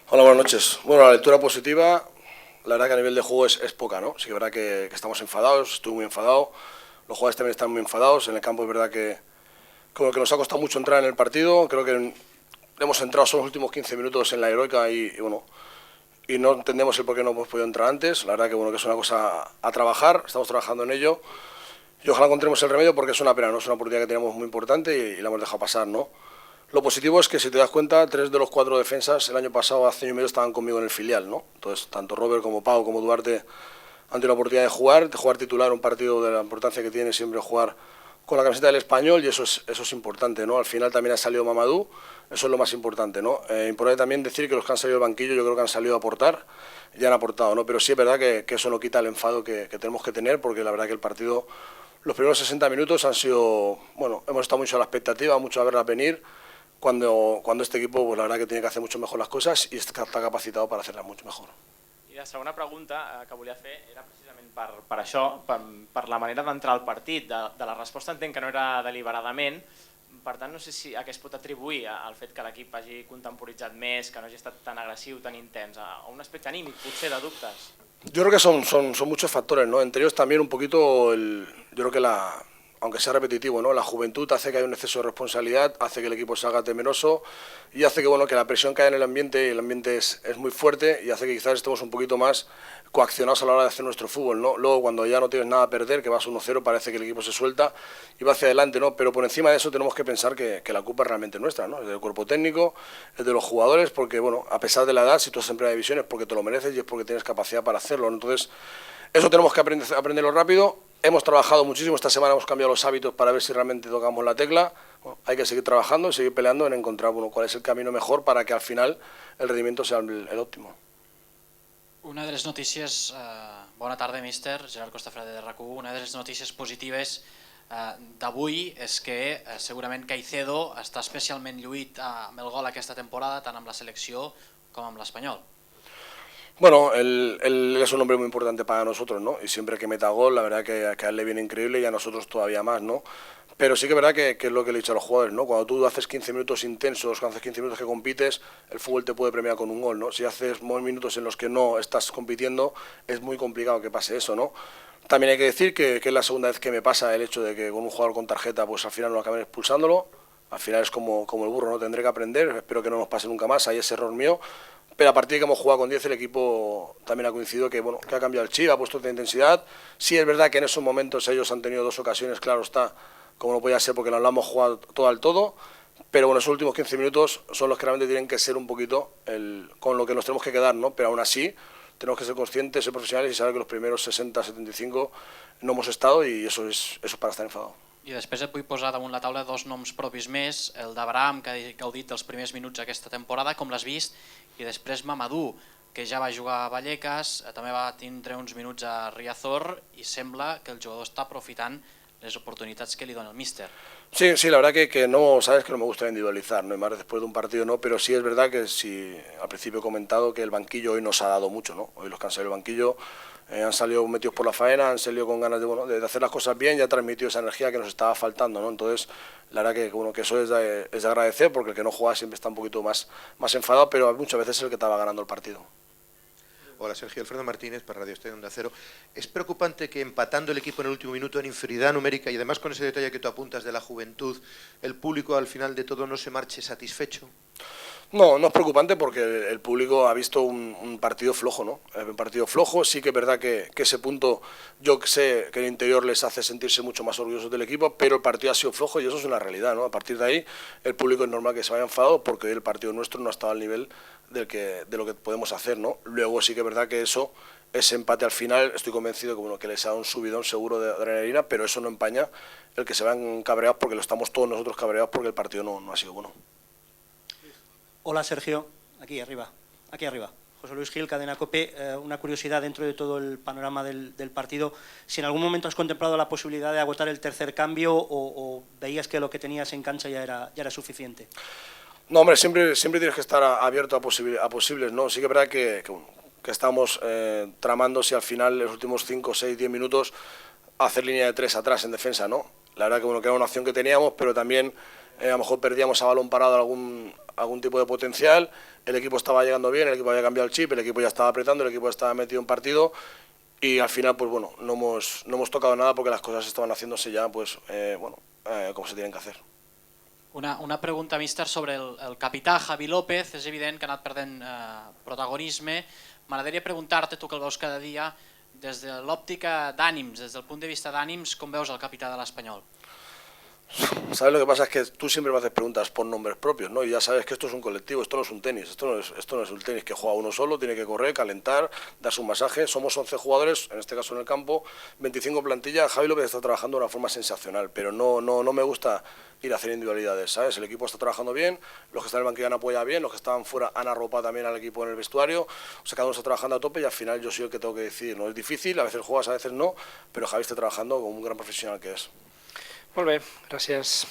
Hola, buenas noches. Bueno, la lectura positiva, la verdad que a nivel de juego es poca, ¿no? Sí que es verdad que estamos enfadados, estoy muy enfadado, los jugadores también están muy enfadados, en el campo es verdad que como que nos ha costado mucho entrar en el partido, creo que hemos entrado solo los últimos 15 minutos en la heroica y bueno, y no entendemos el por qué no hemos podido entrar antes, la verdad que bueno, que es una cosa a trabajar, estamos trabajando en ello y ojalá encontremos el remedio porque es una pena, ¿no? Es una oportunidad que teníamos muy importante y la hemos dejado pasar, ¿no? Lo positivo es que, si te das cuenta, 3 de los 4 defensas el año pasado, hace año y medio, estaban conmigo en el filial, ¿no? Entonces, tanto Robert como Pau como Duarte han tenido la oportunidad de jugar titular un partido de la importancia que tiene siempre jugar con la camiseta del Español, y eso es importante, ¿no? Al final también ha salido Mamadou, eso es lo más importante, ¿no? Importante también decir que los que han salido del banquillo yo creo que han salido a aportar, y han aportado, ¿no? Pero sí es verdad que eso no quita el enfado que tenemos que tener, porque la verdad que el partido, los primeros 60 minutos han sido, bueno, hemos estado mucho a la expectativa, mucho a verla venir, cuando este equipo, pues la verdad que tiene que hacer mucho mejor las cosas y está capacitado para hacerlas mucho mejor. I la segona pregunta que volia fer era precisament per això, per la manera d'entrar al partit, de la resposta entenc que no era deliberadament, per tant no sé si a què es pot atribuir al fet que l'equip hagi contemporitzat més, que no hagi estat tan agressiu, tan intens, a un aspecte anímic, potser de dubtes. Yo creo que son muchos factores, ¿no? Entre ellos también un poquito, yo creo que aunque sea repetitivo, ¿no? La juventud hace que haya un exceso de responsabilidad, hace que el equipo se haga temeroso y hace que, bueno, que la presión que hay en el ambiente es muy fuerte y hace que quizás estemos un poquito más coaccionados a la hora de hacer nuestro fútbol, ¿no? Luego, cuando ya no tienes nada a perder, que vas 1-0, parece que el equipo se suelta y va hacia adelante, ¿no? Pero por encima de eso tenemos que pensar que la culpa es realmente nuestra, ¿no? Es del cuerpo técnico, es de los jugadores, porque, bueno, a pesar de la edad, si tú estás en primera división es porque te lo mereces y es porque tienes capacidad para hacerlo, ¿no? Entonces, eso tenemos que aprenderlo rápido. Hemos trabajado muchísimo, esta semana hemos cambiado los hábitos para ver si realmente tocamos la tecla. Bueno, hay que seguir trabajando, seguir peleando en encontrar, bueno, cuál es el camino mejor para que al final el rendimiento sea el óptimo. Una de les notícies, bona tarda, míster, Gerard Costafreda de RAC1. Una de les notícies positives d'avui és que segurament Caicedo està especialment lluït amb el gol aquesta temporada, tant amb la selecció com amb l'Espanyol. Bueno, él es un hombre muy importante para nosotros, ¿no? Y siempre que meta gol, la verdad que a él le viene increíble y a nosotros todavía más, ¿no? Pero sí que es verdad que es lo que le he dicho a los jugadores, ¿no? Cuando tú haces 15 minutos intensos, cuando haces 15 minutos que compites, el fútbol te puede premiar con un gol, ¿no? Si haces minutos en los que no estás compitiendo, es muy complicado que pase eso, ¿no? También hay que decir que es la segunda vez que me pasa el hecho de que con un jugador con tarjeta, pues al final no acaben expulsándolo. Al final es como el burro, ¿no? Tendré que aprender, espero que no nos pase nunca más, ahí es error mío. Pero a partir de que hemos jugado con 10, el equipo también ha coincidido que, bueno, que ha cambiado el chip, ha puesto de intensidad. Sí es verdad que en esos momentos ellos han tenido 2 ocasiones, claro está, como no podía ser porque no lo hemos jugado todo al todo, pero bueno, esos últimos 15 minutos son los que realmente tienen que ser un poquito con lo que nos tenemos que quedar, ¿no? Pero aún así tenemos que ser conscientes, ser profesionales y saber que los primeros 60, 75 no hemos estado, y eso es para estar enfadado. I després et vull posar damunt la taula 2 noms propis més, el d'Abraham, que ha gaudit dels primers minuts aquesta temporada, com l'has vist, i després Mamadou, que ja va jugar a Vallecas, també va tindre uns minuts a Riazor, i sembla que el jugador està aprofitant les oportunitats que li dona el míster. Sí, la verdad que no, sabes que no me gusta individualizar, ¿no? Y más después de un partido no, pero sí es verdad que sí, al principio he comentado que el banquillo hoy nos ha dado mucho, ¿no? Hoy los que han salido del banquillo han salido metidos por la faena, han salido con ganas de hacer las cosas bien y ha transmitido esa energía que nos estaba faltando, ¿no? Entonces, la verdad que eso es de agradecer, porque el que no juega siempre está un poquito más enfadado, pero muchas veces es el que estaba ganando el partido. Hola, Sergio. Alfredo Martínez para Radio Estadio Onda Cero. Es preocupante que, empatando el equipo en el último minuto en inferioridad numérica y además con ese detalle que tú apuntas de la juventud, el público al final de todo no se marche satisfecho. No es preocupante porque el público ha visto un partido flojo, ¿no? Un partido flojo. Sí que es verdad que ese punto, yo sé que el interior les hace sentirse mucho más orgullosos del equipo, pero el partido ha sido flojo y eso es una realidad, ¿no? A partir de ahí, el público es normal que se vaya enfadado porque el partido nuestro no ha estado al nivel de lo que podemos hacer, ¿no? Luego sí que es verdad que ese empate al final, estoy convencido que, bueno, que les ha dado un subidón seguro de adrenalina, pero eso no empaña el que se vean cabreados, porque lo estamos todos nosotros cabreados porque el partido no ha sido bueno. Hola, Sergio, aquí arriba. José Luis Gil, Cadena COPE. Una curiosidad dentro de todo el panorama del partido. Si en algún momento has contemplado la posibilidad de agotar el tercer cambio o veías que lo que tenías en cancha ya era suficiente. No, hombre, siempre tienes que estar abierto a posibles, ¿no? Sí que es verdad que estamos tramando si al final, en los últimos 5, 6, 10 minutos, hacer línea de 3 atrás en defensa, ¿no? La verdad que, bueno, que era una opción que teníamos, pero también a lo mejor perdíamos a balón parado algún tipo de potencial, el equipo estaba llegando bien, el equipo había cambiado el chip, el equipo ya estaba apretando, el equipo estaba metido en partido y al final pues bueno, no hemos tocado nada porque las cosas estaban haciéndose ya pues como se tienen que hacer. Una pregunta, míster, sobre el capità Javi López. És evident que ha anat perdent protagonisme. M'agradaria preguntar-te, tu que el veus cada dia, des de l'òptica d'ànims, des del punt de vista d'ànims, com veus el capità de l'Espanyol? ¿Sabes lo que pasa? Es que tú siempre me haces preguntas por nombres propios, ¿no? Y ya sabes que esto es un colectivo, esto no es un tenis, esto no es un tenis que juega uno solo, tiene que correr, calentar, darse un masaje. Somos 11 jugadores, en este caso en el campo, 25 plantillas. Javi López está trabajando de una forma sensacional, pero no me gusta ir a hacer individualidades, ¿sabes? El equipo está trabajando bien, los que están en el banquillo han apoyado bien, los que estaban fuera han arropado también al equipo en el vestuario, o sea, cada uno está trabajando a tope y al final yo soy el que tengo que decir, no es difícil, a veces juegas, a veces no, pero Javi está trabajando como un gran profesional que es. Molt bé, gràcies.